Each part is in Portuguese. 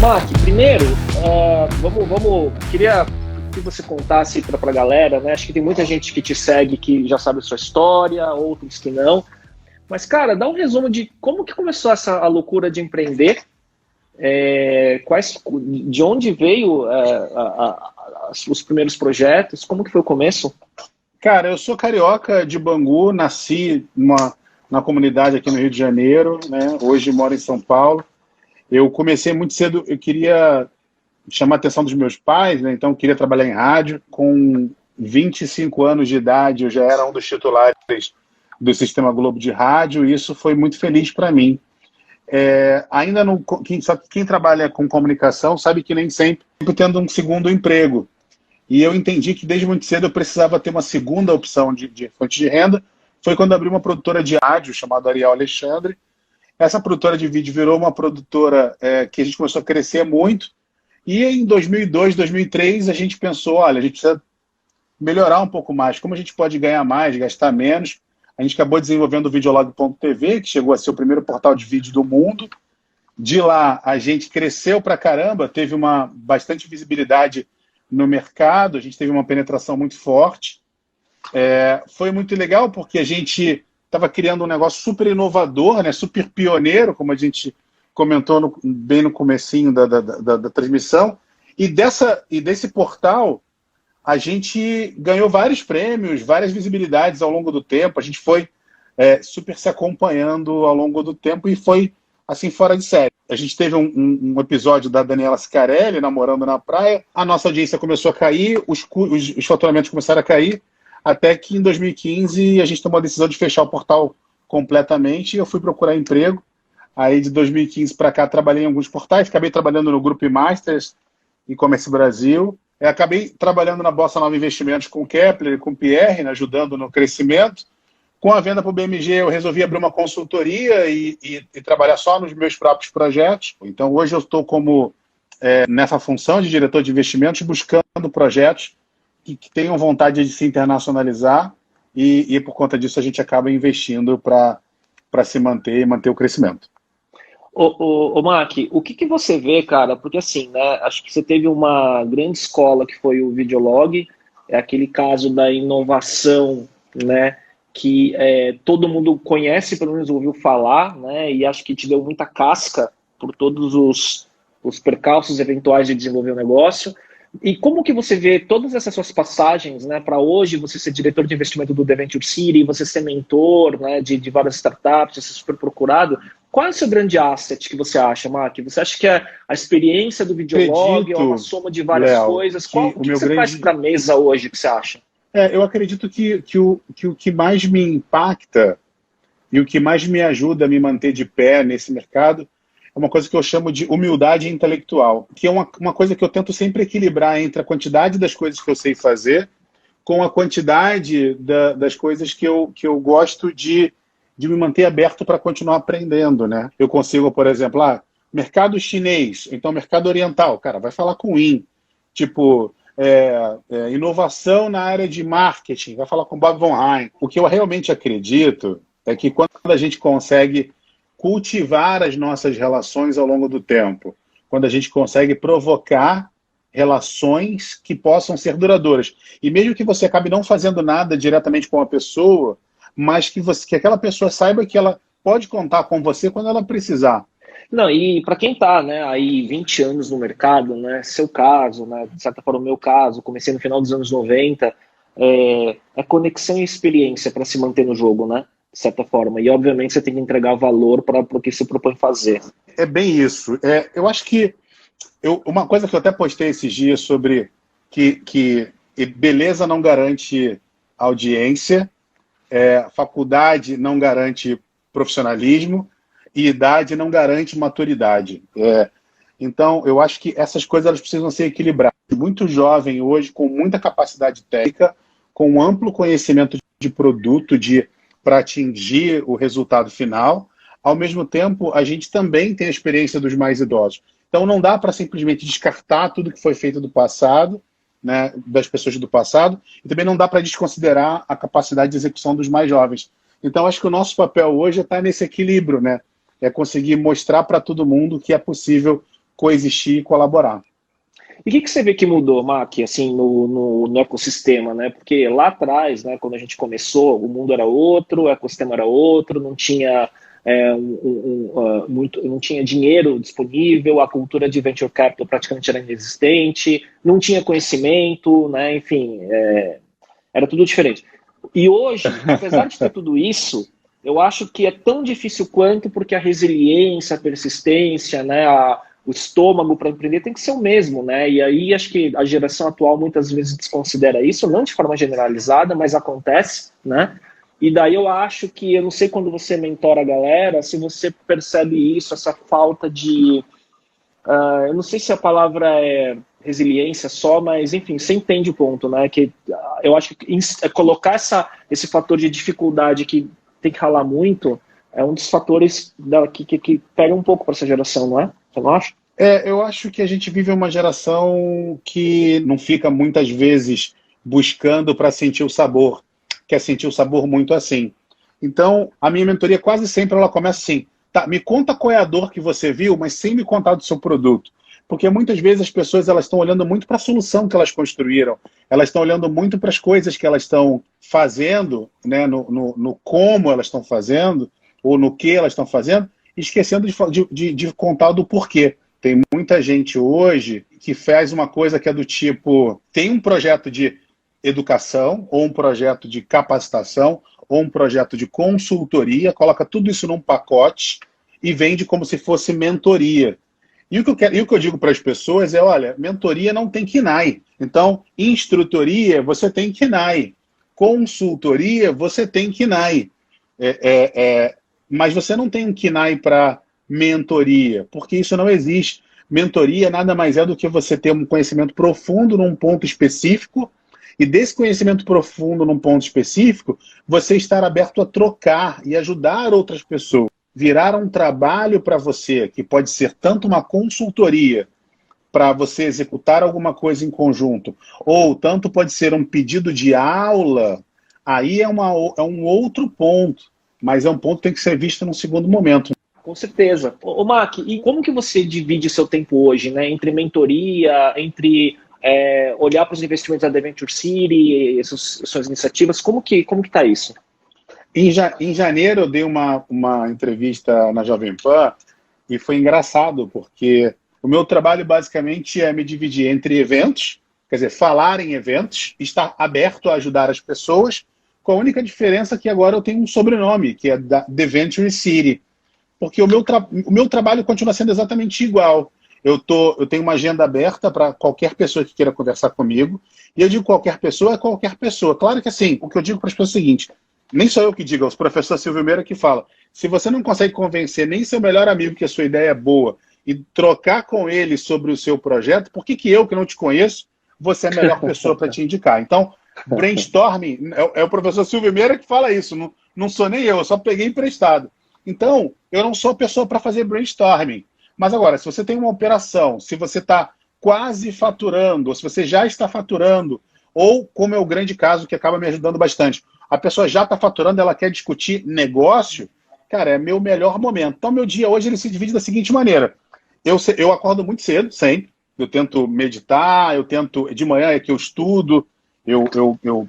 Mark, primeiro, queria que você contasse para a galera, né? Acho que tem muita gente que te segue que já sabe a sua história, outros que não. Mas, cara, dá um resumo de como que começou a loucura de empreender, de onde veio os primeiros projetos, como que foi o começo? Cara, eu sou carioca de Bangu, nasci na comunidade aqui no Rio de Janeiro, né? Hoje moro em São Paulo. Eu comecei muito cedo, eu queria chamar a atenção dos meus pais, né? Então eu queria trabalhar em rádio. Com 25 anos de idade, eu já era um dos titulares do Sistema Globo de Rádio, e isso foi muito feliz para mim. Só que quem trabalha com comunicação sabe que nem sempre tendo um segundo emprego. E eu entendi que desde muito cedo eu precisava ter uma segunda opção de fonte de renda. Foi quando abri uma produtora de rádio chamada Ariel Alexandre. Essa produtora de vídeo virou uma produtora que a gente começou a crescer muito. E em 2002, 2003, a gente pensou, olha, a gente precisa melhorar um pouco mais. Como a gente pode ganhar mais, gastar menos? A gente acabou desenvolvendo o Videolog.tv, que chegou a ser o primeiro portal de vídeo do mundo. De lá, a gente cresceu pra caramba, teve uma bastante visibilidade no mercado, a gente teve uma penetração muito forte. Foi muito legal porque a gente estava criando um negócio super inovador, né, super pioneiro, como a gente comentou bem no comecinho da transmissão. E desse portal, a gente ganhou vários prêmios, várias visibilidades ao longo do tempo. A gente foi super se acompanhando ao longo do tempo e foi assim fora de série. A gente teve um episódio da Daniela Scarelli namorando na praia, a nossa audiência começou a cair, os faturamentos começaram a cair, até que em 2015 a gente tomou a decisão de fechar o portal completamente e eu fui procurar emprego. Aí de 2015 para cá trabalhei em alguns portais, acabei trabalhando no Grupo Masters, E-Commerce Brasil, acabei trabalhando na Bossa Nova Investimentos com o Kepler e com o Pierre, né, ajudando no crescimento. Com a venda para o BMG, eu resolvi abrir uma consultoria e trabalhar só nos meus próprios projetos. Então, hoje eu estou nessa função de diretor de investimentos, buscando projetos que tenham vontade de se internacionalizar e por conta disso, a gente acaba investindo para se manter e manter o crescimento. Ô Mark, o que você vê, cara? Porque assim, né, acho que você teve uma grande escola que foi o Videolog, é aquele caso da inovação, né, que todo mundo conhece, pelo menos ouviu falar, né, e acho que te deu muita casca por todos os percalços eventuais de desenvolver o negócio. E como que você vê todas essas suas passagens, né, para hoje você ser diretor de investimento do The Venture City, você ser mentor, né, de várias startups, ser super procurado? Qual é o seu grande asset que você acha, Mark? Você acha que a experiência do Videolog é uma soma de várias coisas? O que você traz para a mesa hoje, que você acha? Eu acredito que o que mais me impacta e o que mais me ajuda a me manter de pé nesse mercado é uma coisa que eu chamo de humildade intelectual, que é uma coisa que eu tento sempre equilibrar entre a quantidade das coisas que eu sei fazer com a quantidade das coisas que eu gosto de me manter aberto para continuar aprendendo, né? Eu consigo, por exemplo, mercado chinês, então mercado oriental, cara, vai falar com o IN. Tipo, inovação na área de marketing, vai falar com o Bob Von Hein. O que eu realmente acredito é que quando a gente consegue cultivar as nossas relações ao longo do tempo, quando a gente consegue provocar relações que possam ser duradouras. E mesmo que você acabe não fazendo nada diretamente com a pessoa, mas que aquela pessoa saiba que ela pode contar com você quando ela precisar. Não, e para quem está, né, aí 20 anos no mercado, né, seu caso, né, de certa forma o meu caso, comecei no final dos anos 90, é conexão e experiência para se manter no jogo, né, de certa forma. E obviamente você tem que entregar valor para o que se propõe fazer. É bem isso. Eu acho que uma coisa que eu até postei esses dias sobre que beleza não garante audiência, faculdade não garante profissionalismo e idade não garante maturidade. Então, eu acho que essas coisas elas precisam ser equilibradas. Muito jovem hoje, com muita capacidade técnica, com amplo conhecimento de produto para atingir o resultado final. Ao mesmo tempo, a gente também tem a experiência dos mais idosos. Então, não dá para simplesmente descartar tudo que foi feito do passado, né, das pessoas do passado, e também não dá para desconsiderar a capacidade de execução dos mais jovens. Então, acho que o nosso papel hoje está nesse equilíbrio, né? É conseguir mostrar para todo mundo que é possível coexistir e colaborar. E o que você vê que mudou, Mac, assim, no ecossistema, né? Porque lá atrás, né, quando a gente começou, o mundo era outro, o ecossistema era outro, não tinha não tinha dinheiro disponível, a cultura de venture capital praticamente era inexistente, não tinha conhecimento, né? Enfim, era tudo diferente. E hoje, apesar de ter tudo isso, eu acho que é tão difícil quanto, porque a resiliência, a persistência, né, o estômago para empreender tem que ser o mesmo, né? E aí acho que a geração atual muitas vezes desconsidera isso, não de forma generalizada, mas acontece, né? E daí eu acho que, eu não sei quando você mentora a galera, se você percebe isso, essa falta de... eu não sei se a palavra é resiliência só, mas enfim, você entende o ponto, né? Que eu acho que colocar esse fator de dificuldade que tem que ralar muito é um dos fatores que pega um pouco para essa geração, não é? Você não acha? Eu acho que a gente vive uma geração que não fica muitas vezes buscando para sentir o sabor, quer sentir o sabor muito assim. Então, a minha mentoria quase sempre ela começa assim, tá, me conta qual é a dor que você viu, mas sem me contar do seu produto. Porque muitas vezes as pessoas elas estão olhando muito para a solução que elas construíram, elas estão olhando muito para as coisas que elas estão fazendo, né, no como elas estão fazendo, ou no que elas estão fazendo, esquecendo de contar do porquê. Tem muita gente hoje que faz uma coisa que é do tipo, tem um projeto de educação, ou um projeto de capacitação, ou um projeto de consultoria, coloca tudo isso num pacote e vende como se fosse mentoria. E o que eu digo para as pessoas é, olha, mentoria não tem KNAI. Então, instrutoria, você tem KNAI. Consultoria, você tem KNAI. Mas você não tem um KNAI para mentoria, porque isso não existe. Mentoria nada mais é do que você ter um conhecimento profundo num ponto específico, e desse conhecimento profundo num ponto específico, você estar aberto a trocar e ajudar outras pessoas. Virar um trabalho para você, que pode ser tanto uma consultoria para você executar alguma coisa em conjunto, ou tanto pode ser um pedido de aula, aí é um outro ponto, mas é um ponto que tem que ser visto num segundo momento. Com certeza. Ô, Mac, e como que você divide seu tempo hoje, né? Entre mentoria, entre olhar para os investimentos da The Venture City, suas iniciativas, como que tá isso? Em janeiro eu dei uma entrevista na Jovem Pan e foi engraçado, porque o meu trabalho basicamente é me dividir entre eventos, quer dizer, falar em eventos, estar aberto a ajudar as pessoas, com a única diferença que agora eu tenho um sobrenome, que é da The Venture City, porque o meu trabalho continua sendo exatamente igual. Eu tenho uma agenda aberta para qualquer pessoa que queira conversar comigo, e eu digo qualquer pessoa é qualquer pessoa. Claro que assim, o que eu digo para as pessoas é o seguinte, nem sou eu que digo, é o professor Silvio Meira que fala, se você não consegue convencer nem seu melhor amigo que a sua ideia é boa e trocar com ele sobre o seu projeto, por que eu, que não te conheço, você é a melhor pessoa para te indicar? Então, brainstorming, é o professor Silvio Meira que fala isso, não sou nem eu só peguei emprestado. Então, eu não sou a pessoa para fazer brainstorming. Mas agora, se você tem uma operação, se você está quase faturando, ou se você já está faturando, ou como é o grande caso que acaba me ajudando bastante, a pessoa já está faturando, ela quer discutir negócio, cara, é meu melhor momento. Então, meu dia hoje ele se divide da seguinte maneira. Eu acordo muito cedo, sempre. Eu tento meditar, de manhã é que eu estudo, eu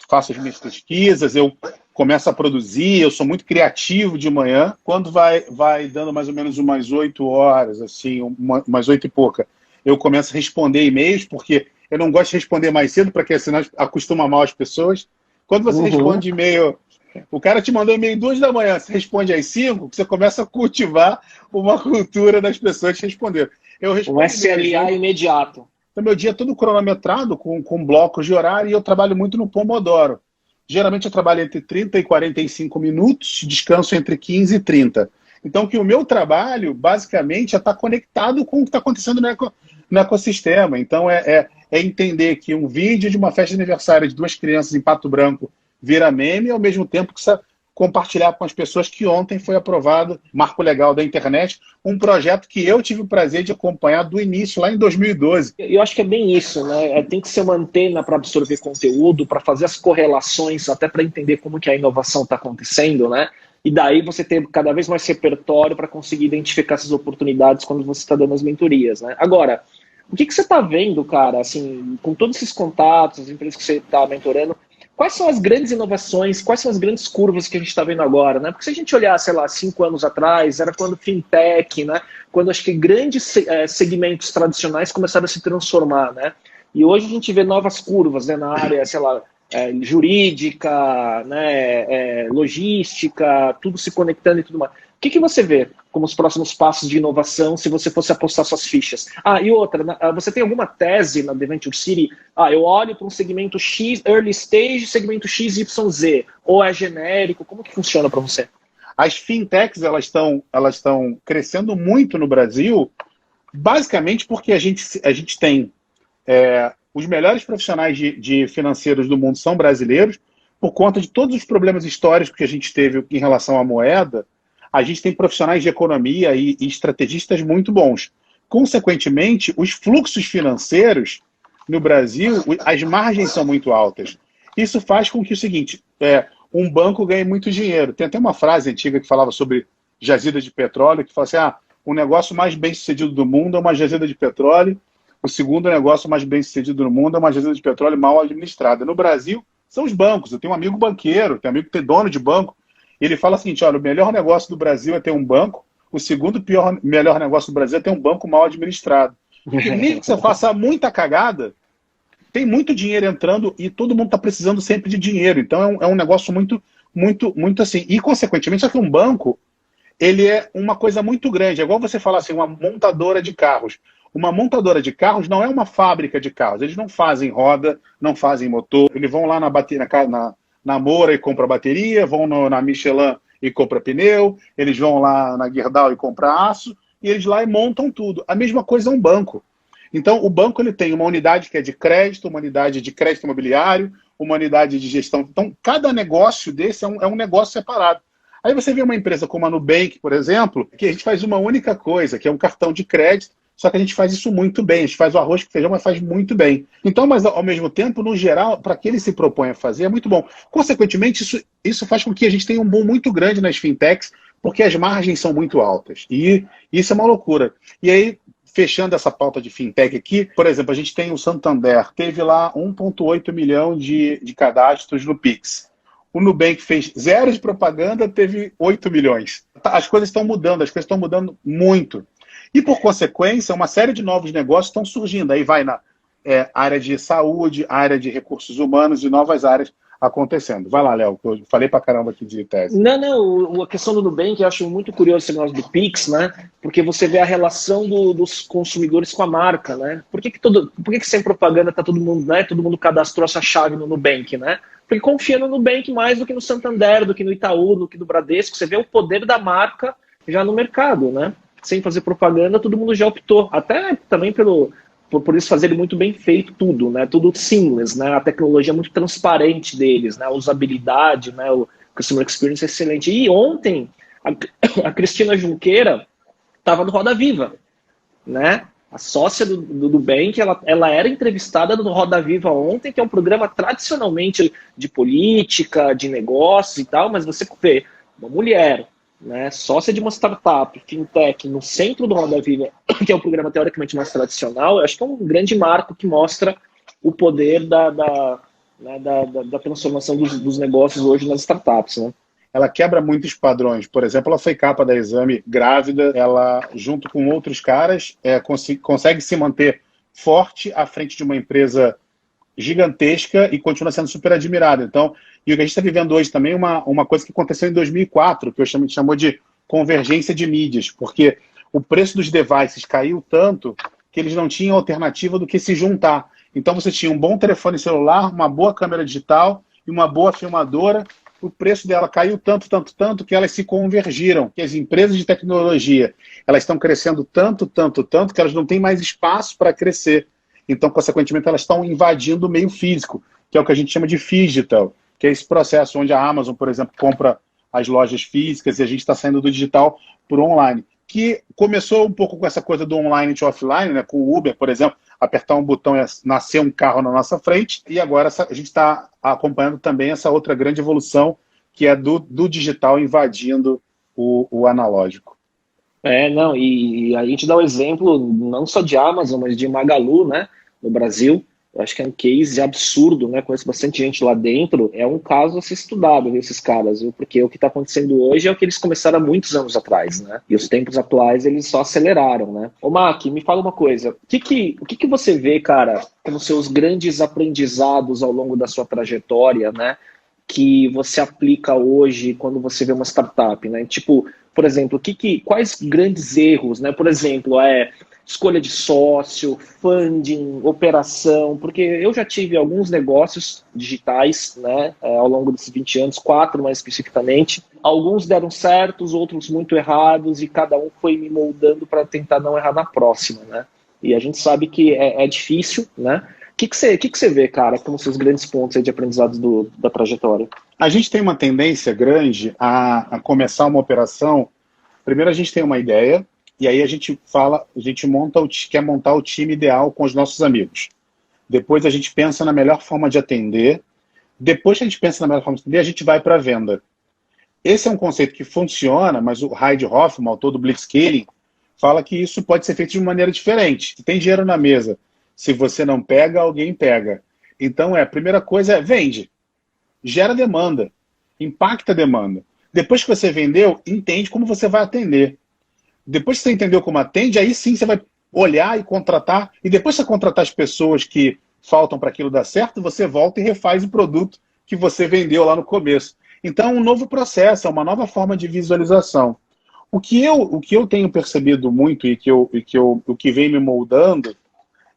faço as minhas pesquisas, eu começo a produzir, eu sou muito criativo de manhã. Quando vai dando mais ou menos umas 8 horas, assim, umas 8 e pouca, eu começo a responder e-mails, porque eu não gosto de responder mais cedo, porque senão acostuma mal as pessoas. Quando você responde e-mail, o cara te mandou e-mail 2 da manhã, você responde às 5, você começa a cultivar uma cultura das pessoas te responder. Eu respondo um SLA imediato. Então, meu dia é todo cronometrado, com blocos de horário, e eu trabalho muito no Pomodoro. Geralmente eu trabalho entre 30 e 45 minutos, descanso entre 15 e 30. Então, que o meu trabalho, basicamente, é estar conectado com o que está acontecendo no ecossistema. Então, é entender que um vídeo de uma festa de aniversário de 2 crianças em Pato Branco vira meme, ao mesmo tempo que você compartilhar com as pessoas que ontem foi aprovado, marco legal da internet, um projeto que eu tive o prazer de acompanhar do início, lá em 2012. Eu acho que é bem isso, né? Tem que ser uma antena para absorver conteúdo, para fazer as correlações, até para entender como que a inovação está acontecendo, né? e daí você ter cada vez mais repertório para conseguir identificar essas oportunidades quando você está dando as mentorias, né? Agora, o que você está vendo, cara, assim, com todos esses contatos, as empresas que você está mentorando, quais são as grandes inovações, quais são as grandes curvas que a gente está vendo agora, né? Porque se a gente olhar, sei lá, 5 anos atrás, era quando fintech, né? Quando acho que grandes segmentos tradicionais começaram a se transformar, né? E hoje a gente vê novas curvas, né, na área, sei lá, jurídica, né, logística, tudo se conectando e tudo mais. O que você vê como os próximos passos de inovação se você fosse apostar suas fichas? Ah, e outra, você tem alguma tese na The Venture City? Ah, eu olho para um segmento X, early stage, segmento XYZ, ou é genérico? Como que funciona para você? As fintechs, elas estão crescendo muito no Brasil, basicamente porque a gente tem os melhores profissionais de financeiros do mundo são brasileiros, por conta de todos os problemas históricos que a gente teve em relação à moeda. A gente tem profissionais de economia e estrategistas muito bons. Consequentemente, os fluxos financeiros no Brasil, as margens são muito altas. Isso faz com que o seguinte, um banco ganhe muito dinheiro. Tem até uma frase antiga que falava sobre jazida de petróleo, que fala assim, o negócio mais bem sucedido do mundo é uma jazida de petróleo, o segundo negócio mais bem sucedido do mundo é uma jazida de petróleo mal administrada. No Brasil, são os bancos. Eu tenho um amigo banqueiro, tenho um amigo que tem dono de banco. Ele fala o seguinte, olha, o melhor negócio do Brasil é ter um banco, o segundo melhor negócio do Brasil é ter um banco mal administrado. Porque mesmo que você faça muita cagada, tem muito dinheiro entrando e todo mundo está precisando sempre de dinheiro. Então é um negócio muito, muito, muito assim. E, consequentemente, só que um banco, ele é uma coisa muito grande. É igual você falar assim, uma montadora de carros. Uma montadora de carros não é uma fábrica de carros. Eles não fazem roda, não fazem motor. Eles vão lá na Moura e compram bateria, vão na Michelin e compram pneu, eles vão lá na Gerdau e compram aço, e eles lá e montam tudo. A mesma coisa é um banco. Então, o banco ele tem uma unidade que é de crédito, uma unidade de crédito imobiliário, uma unidade de gestão. Então, cada negócio desse é um negócio separado. Aí você vê uma empresa como a Nubank, por exemplo, que a gente faz uma única coisa, que é um cartão de crédito, só que a gente faz isso muito bem. A gente faz o arroz com feijão, mas faz muito bem. Então, mas ao mesmo tempo, no geral, para que ele se propõe a fazer, é muito bom. Consequentemente, isso faz com que a gente tenha um boom muito grande nas fintechs, porque as margens são muito altas. E isso é uma loucura. E aí, fechando essa pauta de fintech aqui, por exemplo, a gente tem o Santander, teve lá 1,8 milhão de cadastros no Pix. O Nubank fez 0 de propaganda, teve 8 milhões. As coisas estão mudando muito. E, por consequência, uma série de novos negócios estão surgindo. Aí vai na área de saúde, área de recursos humanos e novas áreas acontecendo. Vai lá, Léo, que eu falei pra caramba aqui de tese. Não, a questão do Nubank, eu acho muito curioso esse negócio do Pix, né? Porque você vê a relação dos consumidores com a marca, né? Por que sem propaganda tá todo mundo, né? Todo mundo cadastrou essa chave no Nubank, né? Porque confia no Nubank mais do que no Santander, do que no Itaú, do que no Bradesco. Você vê o poder da marca já no mercado, né? Sem fazer propaganda, todo mundo já optou. Até também por eles fazerem muito bem feito tudo, né? Tudo seamless, né? A tecnologia é muito transparente deles, né? A usabilidade, né? O customer experience é excelente. E ontem, a Cristina Junqueira estava no Roda Viva, né? A sócia do Nubank, ela era entrevistada no Roda Viva ontem, que é um programa tradicionalmente de política, de negócios e tal, mas você vê uma mulher, né, sócia de uma startup, fintech, no centro do Roda Viva, que é um programa teoricamente mais tradicional, eu acho que é um grande marco que mostra o poder da transformação dos negócios hoje nas startups, né? Ela quebra muitos padrões. Por exemplo, ela foi capa da Exame grávida, ela, junto com outros caras, consegue se manter forte à frente de uma empresa gigantesca e continua sendo super admirada. Então, e o que a gente está vivendo hoje também é uma coisa que aconteceu em 2004, que a gente chamou de convergência de mídias, porque o preço dos devices caiu tanto que eles não tinham alternativa do que se juntar. Então você tinha um bom telefone celular, uma boa câmera digital e uma boa filmadora. O preço dela caiu tanto que elas se convergiram. Que as empresas de tecnologia, elas estão crescendo tanto que elas não têm mais espaço para crescer. Então, consequentemente, elas estão invadindo o meio físico, que é o que a gente chama de phygital, que é esse processo onde a Amazon, por exemplo, compra as lojas físicas e a gente está saindo do digital para o online. Que começou um pouco com essa coisa do online e offline, né? Com o Uber, por exemplo, apertar um botão e nascer um carro na nossa frente, e agora a gente está acompanhando também essa outra grande evolução, que é do digital invadindo o analógico. Não, e a gente dá o exemplo não só de Amazon, mas de Magalu, né, no Brasil. Eu acho que é um case absurdo, né? Conheço bastante gente lá dentro. É um caso a ser estudado, viu, esses caras, viu? Porque o que está acontecendo hoje é o que eles começaram há muitos anos atrás, né? E os tempos atuais eles só aceleraram, né? Ô, Mac, me fala uma coisa. O que você vê, cara, como seus grandes aprendizados ao longo da sua trajetória, né? Que você aplica hoje quando você vê uma startup, né? Tipo, por exemplo, quais grandes erros, né? Por exemplo, escolha de sócio, funding, operação, porque eu já tive alguns negócios digitais, né, ao longo desses 20 anos, 4 mais especificamente. Alguns deram certos, outros muito errados, e cada um foi me moldando para tentar não errar na próxima, né? E a gente sabe que é difícil, né? O que você vê, cara, como seus grandes pontos aí de aprendizados da trajetória? A gente tem uma tendência grande a começar uma operação. Primeiro a gente tem uma ideia, e aí a gente quer montar o time ideal com os nossos amigos. Depois a gente pensa na melhor forma de atender. Depois que a gente pensa na melhor forma de atender, a gente vai para a venda. Esse é um conceito que funciona, mas o Reid Hoffman, autor do Blitzscaling, fala que isso pode ser feito de uma maneira diferente. Se tem dinheiro na mesa, se você não pega, alguém pega. Então a primeira coisa é vende. Gera demanda. Impacta a demanda. Depois que você vendeu, entende como você vai atender. Depois que você entendeu como atende, aí sim você vai olhar e contratar. E depois que você contratar as pessoas que faltam para aquilo dar certo, você volta e refaz o produto que você vendeu lá no começo. Então é um novo processo, é uma nova forma de visualização. O que eu tenho percebido muito e o que vem me moldando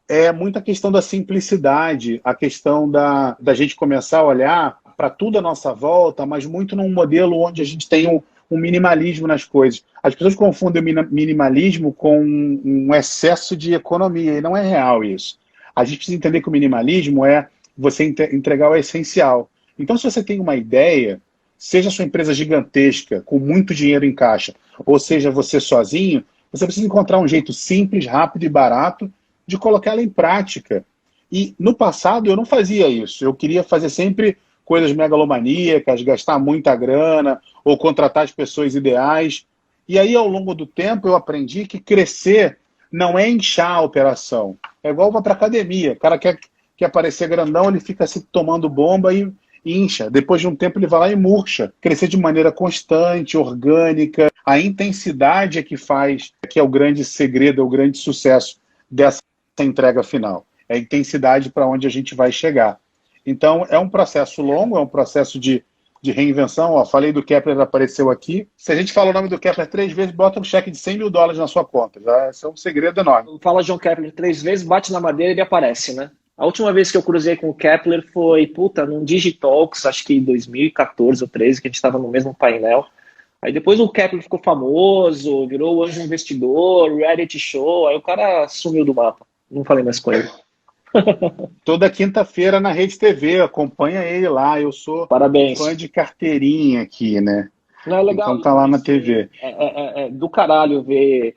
é muito a questão da simplicidade, a questão da gente começar a olhar para tudo à nossa volta, mas muito num modelo onde a gente tem um minimalismo nas coisas. As pessoas confundem o minimalismo com um excesso de economia, e não é real isso. A gente precisa entender que o minimalismo é você entregar o essencial. Então, se você tem uma ideia, seja a sua empresa gigantesca, com muito dinheiro em caixa, ou seja você sozinho, você precisa encontrar um jeito simples, rápido e barato de colocar ela em prática. E no passado eu não fazia isso. Eu queria fazer sempre coisas megalomaníacas, gastar muita grana, ou contratar as pessoas ideais. E aí, ao longo do tempo, eu aprendi que crescer não é inchar a operação. É igual para academia. O cara quer aparecer grandão, ele fica se tomando bomba e incha. Depois de um tempo, ele vai lá e murcha. Crescer de maneira constante, orgânica. A intensidade é que faz, que é o grande segredo, é o grande sucesso dessa entrega final. É a intensidade para onde a gente vai chegar. Então, é um processo longo, é um processo de reinvenção. Ó, falei do Kepler, apareceu aqui. Se a gente fala o nome do Kepler 3 vezes, bota um cheque de $100 mil na sua conta. Já, esse é um segredo enorme. Fala John Kepler 3 vezes, bate na madeira e ele aparece, né? A última vez que eu cruzei com o Kepler foi, num Digitalks, acho que em 2014 ou 2013, que a gente estava no mesmo painel. Aí depois o Kepler ficou famoso, virou o anjo investidor, reality show, aí o cara sumiu do mapa. Não falei mais com ele. Toda quinta-feira na Rede TV, acompanha ele lá. Eu sou Parabéns. Fã de carteirinha aqui, né? Não, é legal. Então tá lá na TV. É do caralho ver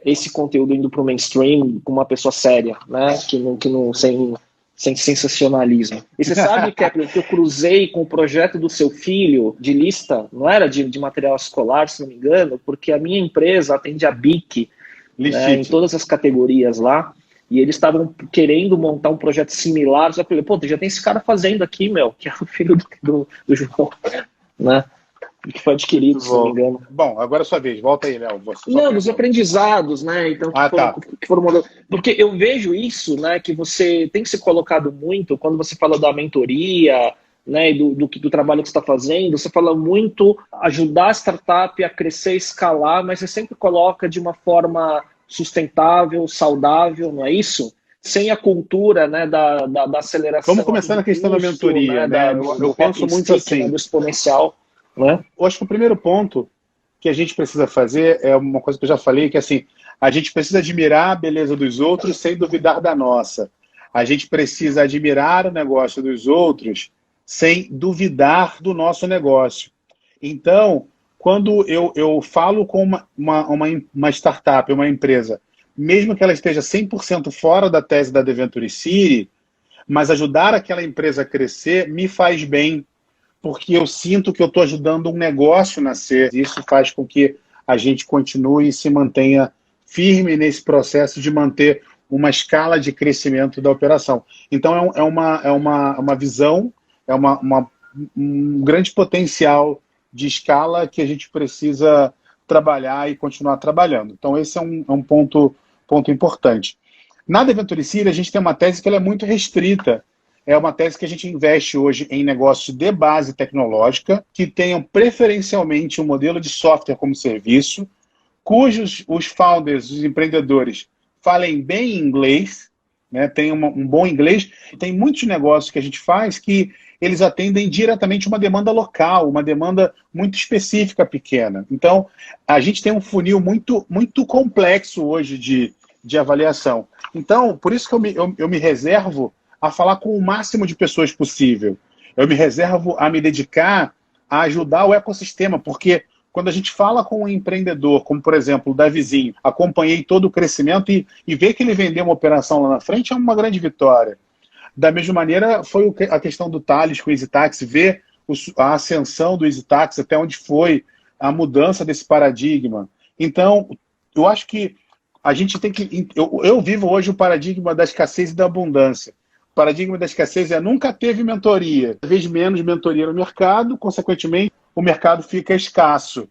esse conteúdo indo pro mainstream com uma pessoa séria, né? Que não sem sensacionalismo. E você sabe, Kepler, que eu cruzei com o projeto do seu filho de lista, não era de material escolar, se não me engano, porque a minha empresa atende a BIC, né, em todas as categorias lá. E eles estavam querendo montar um projeto similar. Só que eu falei, já tem esse cara fazendo aqui, que é o filho do João, né? Que foi adquirido, se não me engano. Bom, agora é a sua vez. Volta aí, Léo. Não, dos aprendizados, né? Então, que foram porque eu vejo isso, né? Que você tem que ser colocado muito quando você fala da mentoria, né? E do trabalho que você está fazendo. Você fala muito ajudar a startup a crescer, escalar, mas você sempre coloca de uma forma sustentável, saudável, não é isso? Sem a cultura, né, da aceleração. Vamos começar na questão da mentoria, né? Eu penso muito assim. Né, do exponencial, né? Eu acho que o primeiro ponto que a gente precisa fazer é uma coisa que eu já falei, que assim, a gente precisa admirar a beleza dos outros sem duvidar da nossa. A gente precisa admirar o negócio dos outros sem duvidar do nosso negócio. Então, quando eu falo com uma startup, uma empresa, mesmo que ela esteja 100% fora da tese da The Venture City, mas ajudar aquela empresa a crescer me faz bem, porque eu sinto que eu estou ajudando um negócio a nascer. Isso faz com que a gente continue e se mantenha firme nesse processo de manter uma escala de crescimento da operação. Então, uma visão, um grande potencial de escala que a gente precisa trabalhar e continuar trabalhando. Então, esse é um ponto importante. Na Deventure City, a gente tem uma tese que ela é muito restrita. É uma tese que a gente investe hoje em negócios de base tecnológica, que tenham preferencialmente um modelo de software como serviço, cujos os founders, os empreendedores, falem bem inglês, né, tenham um bom inglês. Tem muitos negócios que a gente faz que eles atendem diretamente uma demanda local, uma demanda muito específica, pequena. Então, a gente tem um funil muito, muito complexo hoje de avaliação. Então, por isso que eu me reservo a falar com o máximo de pessoas possível. Eu me reservo a me dedicar a ajudar o ecossistema, porque quando a gente fala com um empreendedor, como por exemplo o Davizinho, acompanhei todo o crescimento e ver que ele vendeu uma operação lá na frente é uma grande vitória. Da mesma maneira, foi a questão do Thales com o EasyTax, ver a ascensão do EasyTax, até onde foi a mudança desse paradigma. Então, eu acho que a gente tem que... Eu vivo hoje o paradigma da escassez e da abundância. O paradigma da escassez é nunca teve mentoria. Cada vez menos mentoria no mercado, consequentemente, o mercado fica escasso.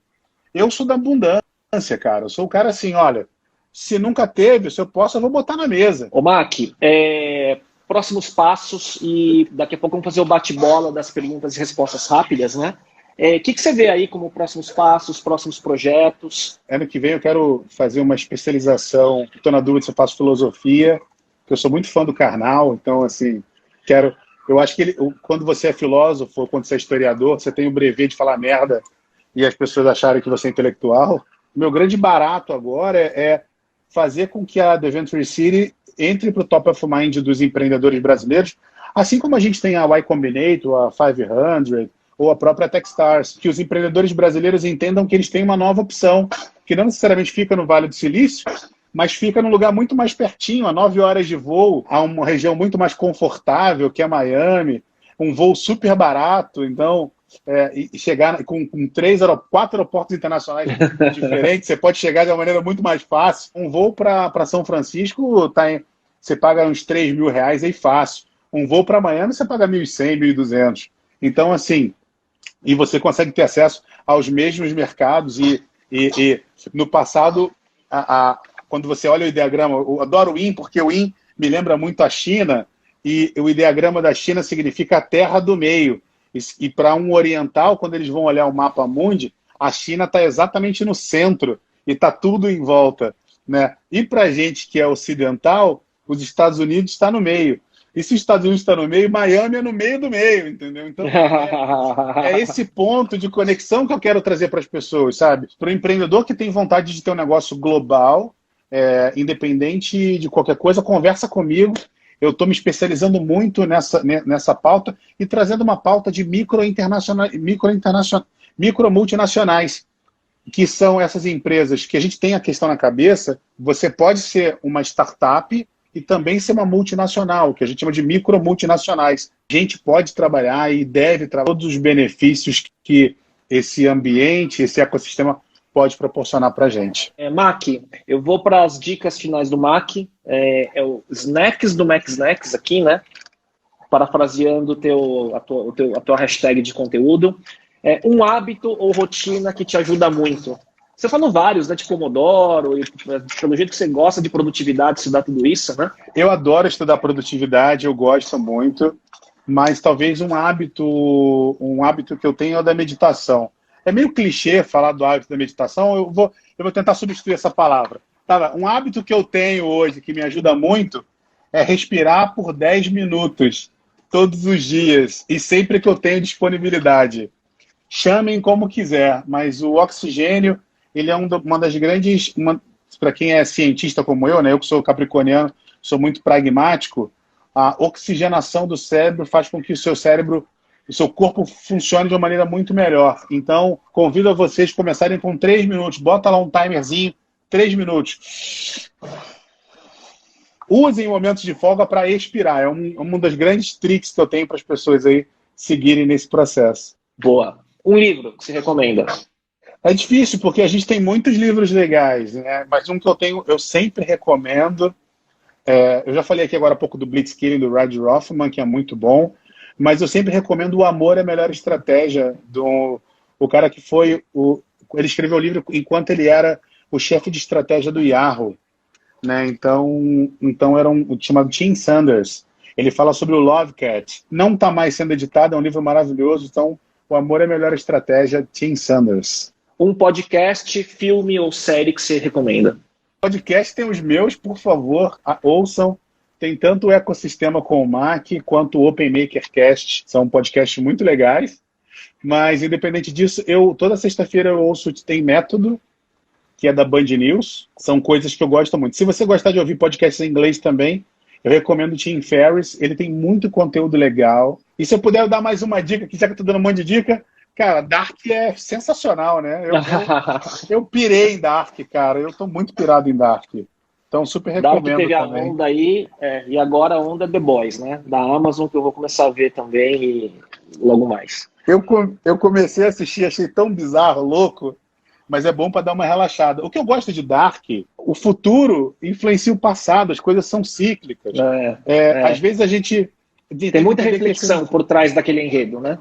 Eu sou da abundância, cara. Eu sou o cara assim, olha, se nunca teve, se eu posso, eu vou botar na mesa. Ô, Mac, próximos passos e daqui a pouco vamos fazer o bate-bola das perguntas e respostas rápidas, né? O que você vê aí como próximos passos, próximos projetos? Ano que vem eu quero fazer uma especialização, estou na dúvida se eu faço filosofia, porque eu sou muito fã do Karnal, então, assim, eu acho que quando você é filósofo, ou quando você é historiador, você tem o brevet de falar merda e as pessoas acharem que você é intelectual. O meu grande barato agora é fazer com que a Deventure City entre para o top of mind dos empreendedores brasileiros, assim como a gente tem a Y Combinator, a 500, ou a própria Techstars, que os empreendedores brasileiros entendam que eles têm uma nova opção, que não necessariamente fica no Vale do Silício, mas fica num lugar muito mais pertinho, a 9 horas de voo, a uma região muito mais confortável, que é Miami, um voo super barato, então, e chegar com 4 aeroportos internacionais diferentes, você pode chegar de uma maneira muito mais fácil. Um voo para São Francisco, você paga uns R$3.000 aí fácil. Um voo para Miami, você paga 1.100, 1.200. Então, assim, e você consegue ter acesso aos mesmos mercados e no passado, quando você olha o ideograma, eu adoro o IN, porque o IN me lembra muito a China, e o ideograma da China significa a terra do meio. E para um oriental, quando eles vão olhar o mapa mundi, a China está exatamente no centro e está tudo em volta, né? E para a gente que é ocidental, os Estados Unidos está no meio. E se os Estados Unidos está no meio, Miami é no meio do meio, entendeu? Então, é esse ponto de conexão que eu quero trazer para as pessoas, sabe? Para o empreendedor que tem vontade de ter um negócio global, independente de qualquer coisa, conversa comigo. Eu estou me especializando muito nessa pauta e trazendo uma pauta de micro multinacionais, que são essas empresas que a gente tem a questão na cabeça. Você pode ser uma startup e também ser uma multinacional, que a gente chama de micro multinacionais. A gente pode trabalhar e deve trabalhar todos os benefícios que esse ambiente, esse ecossistema pode proporcionar para a gente. Mac, eu vou para as dicas finais do Mac. É o Snacks do Mac Snacks aqui, né? Parafraseando a tua hashtag de conteúdo. Um hábito ou rotina que te ajuda muito. Você falou vários, né? De Pomodoro, e pelo jeito que você gosta de produtividade, estudar tudo isso, né? Eu adoro estudar produtividade, eu gosto muito, mas talvez um hábito que eu tenho é o da meditação. É meio clichê falar do hábito da meditação, eu vou tentar substituir essa palavra. Tá, um hábito que eu tenho hoje, que me ajuda muito, é respirar por 10 minutos, todos os dias, e sempre que eu tenho disponibilidade. Chamem como quiser, mas o oxigênio, ele é uma das grandes... Para quem é cientista como eu, né, eu que sou capricorniano, sou muito pragmático, a oxigenação do cérebro faz com que o seu corpo funcione de uma maneira muito melhor. Então, convido a vocês a começarem com 3 minutos. Bota lá um timerzinho, 3 minutos. Usem momentos de folga para expirar. É um dos grandes tricks que eu tenho para as pessoas aí seguirem nesse processo. Boa. Um livro que você recomenda? É difícil, porque a gente tem muitos livros legais, né? Mas um que eu sempre recomendo, eu já falei aqui agora há pouco do Blitzkrieg, do Reid Hoffman, que é muito bom, mas eu sempre recomendo O Amor é a Melhor Estratégia, o cara que ele escreveu o livro enquanto ele era o chefe de estratégia do Yahoo, né? Então era chamado Tim Sanders. Ele fala sobre o Love Cat. Não está mais sendo editado, é um livro maravilhoso, então O Amor é a Melhor Estratégia, Tim Sanders. Um podcast, filme ou série que você recomenda? Podcast tem os meus, por favor, ouçam. Tem tanto o Ecossistema com o Mac quanto o Open Makercast. São podcasts muito legais. Mas, independente disso, toda sexta-feira eu ouço Tem Método, que é da Band News. São coisas que eu gosto muito. Se você gostar de ouvir podcasts em inglês também, eu recomendo o Tim Ferriss. Ele tem muito conteúdo legal. E se eu puder dar mais uma dica, que já que eu estou dando um monte de dica, cara, Dark é sensacional, né? Eu pirei em Dark, cara. Eu tô muito pirado em Dark. Então, super recomendo Dark teve também. a onda aí, e agora a onda é The Boys, né? Da Amazon, que eu vou começar a ver também e logo mais. Eu comecei a assistir, achei tão bizarro, louco, mas é bom para dar uma relaxada. O que eu gosto de Dark, o futuro influencia o passado, as coisas são cíclicas. Às vezes a gente... Tem muita reflexão por trás daquele enredo, né?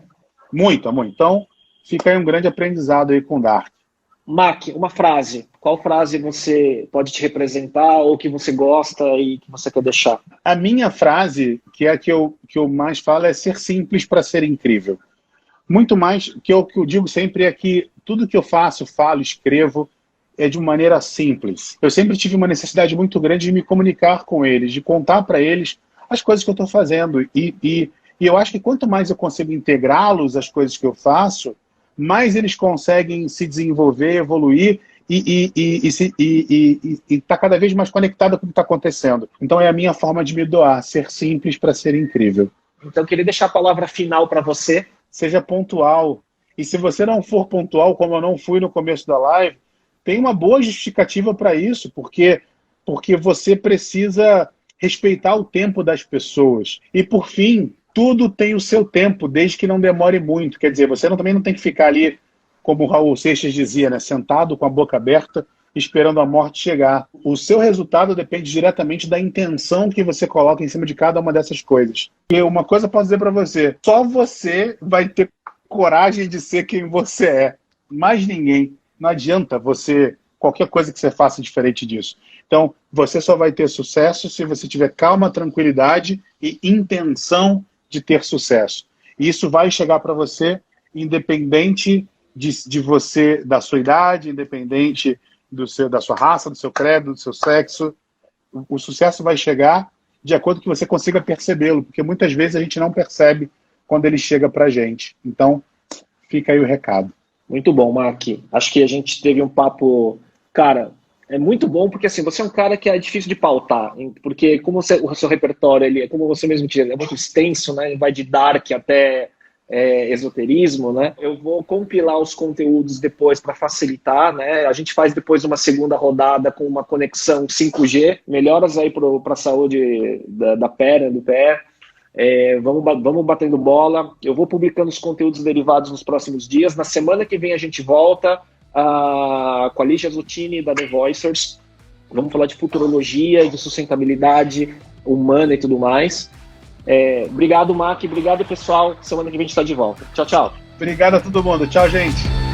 Muito. Então, fica aí um grande aprendizado aí com Dark. Mac, uma frase. Qual frase você pode te representar ou que você gosta e que você quer deixar? A minha frase, que é a que eu mais falo, é ser simples para ser incrível. Muito mais, que eu digo sempre é que tudo que eu faço, falo, escrevo, é de uma maneira simples. Eu sempre tive uma necessidade muito grande de me comunicar com eles, de contar para eles as coisas que eu estou fazendo. E eu acho que quanto mais eu consigo integrá-los às coisas que eu faço, mais eles conseguem se desenvolver, evoluir e tá cada vez mais conectado com o que está acontecendo. Então é a minha forma de me doar, ser simples para ser incrível. Então eu queria deixar a palavra final para você. Seja pontual. E se você não for pontual, como eu não fui no começo da live, tem uma boa justificativa para isso, porque você precisa respeitar o tempo das pessoas. E por fim, tudo tem o seu tempo, desde que não demore muito. Quer dizer, você também não tem que ficar ali, como o Raul Seixas dizia, né, sentado com a boca aberta, esperando a morte chegar. O seu resultado depende diretamente da intenção que você coloca em cima de cada uma dessas coisas. E uma coisa eu posso dizer para você, só você vai ter coragem de ser quem você é. Mais ninguém. Não adianta qualquer coisa que você faça diferente disso. Então, você só vai ter sucesso se você tiver calma, tranquilidade e intenção de ter sucesso. E isso vai chegar para você independente de você, da sua idade, independente da sua raça, do seu credo, do seu sexo. O sucesso vai chegar de acordo com que você consiga percebê-lo, porque muitas vezes a gente não percebe quando ele chega para a gente. Então, fica aí o recado. Muito bom, Mark. Acho que a gente teve um papo... Cara, é muito bom porque assim, você é um cara que é difícil de pautar, porque como o seu repertório, como você mesmo diz, é muito extenso, né? Vai de dark até esoterismo, né? Eu vou compilar os conteúdos depois para facilitar, né? A gente faz depois uma segunda rodada com uma conexão 5G, melhoras aí para a saúde da perna, do pé. Vamos batendo bola. Eu vou publicando os conteúdos derivados nos próximos dias. Na semana que vem a gente volta com a Lígia Zuttini da The Voicers. Vamos falar de futurologia, de sustentabilidade humana e tudo mais. Obrigado, Mac. Obrigado, pessoal. Semana que vem a gente está de volta. Tchau, tchau. Obrigado a todo mundo. Tchau, gente.